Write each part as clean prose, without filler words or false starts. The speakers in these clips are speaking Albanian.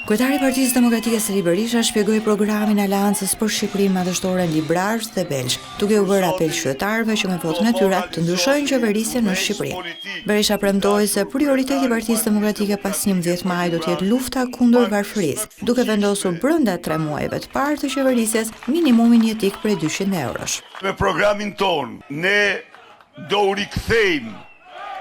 Kryetari i Partisë Demokratike Sali Berisha shpjegoi programin e Aleancës për Shqipërinë Madhështore Librazh dhe Belgj, duke u bërë apel qytetarëve që me votën e tyre të ndryshojnë qeverisjen në Shqipëri. Berisha premtoi se prioriteti i Partisë Demokratike pas 11 maj do të jetë lufta kundër varfërisë, duke vendosur brenda 3 muajve të parë të qeverisjes minimumin jetik prej 200 eurosh. Me programin ton, ne do u rikthejmë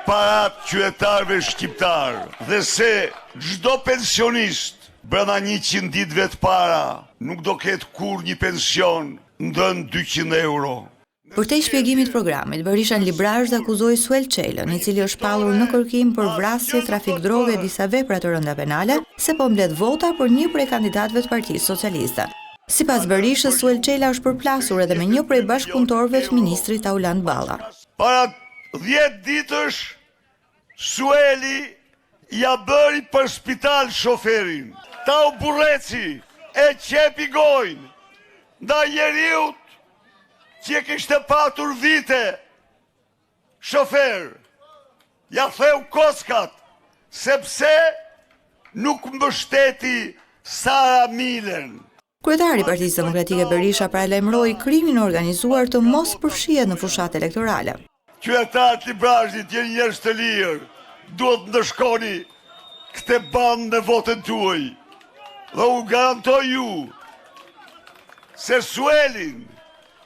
parat qytetarëve shqiptar dhe se çdo pensionist brenda 100 ditëve të para nuk do ketë kur një pension ndën 200 euro. Për te shpjegimit programit, Berisha në Librazh akuzoi Suel Çelën, i cili është pallur në kërkim për vrasje, trafik droge e disa vepra të rënda penale, se po mbledh vota për një prej kandidatëve të Partisë Socialiste. Sipas Berishës, Suel Çela është përplasur edhe me një prej bashkëpunëtorëve të ministrit Auland Balla. Para 10 ditësh, Sueli ja bëri për spital shoferin. Ta u burreci e qepi gojnë nda njeriut që kishte patur vite shofer. Ja theu koskat, sepse nuk mbështeti Sara Milen. Kryetari i Partisë Demokratike Berisha paralajmëroi krimin organizuar të mos përfshihet në fushat elektorale. Qytetarët Librazhit jeni njerëz të lirë, duhet ndëshkoni këtë bandë në votën tuaj. Dhe u garantoj ju se Suelin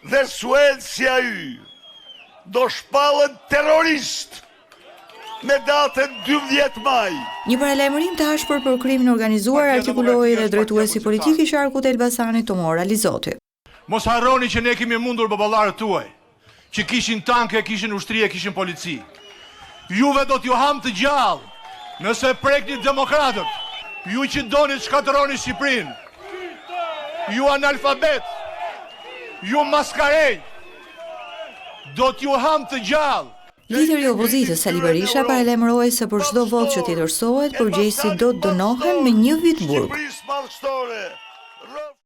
dhe Suel si ai do shpallën terrorist me datën 12 maj. Një paralajmërim të ashpër për krimin organizuar artikuloi dhe drejtuesi politik i qarkut Elbasanit Tomor Alizoti. Mos harroni që ne kemi mundur baballarët tuaj, që kishin tanke, kishin ushtri e kishin polici. Juve do t'ju ham të gjallë, nëse prekni demokratët, ju që doni të shkatërroni Shqipërinë, ju analfabet, ju maskarej, do t'ju ham të gjallë. Lideri i opozitës Sali Berisha paralajmëroi se për çdo votë që tjetërsohet, përgjegjësit do të dënohen me 1 vit burg.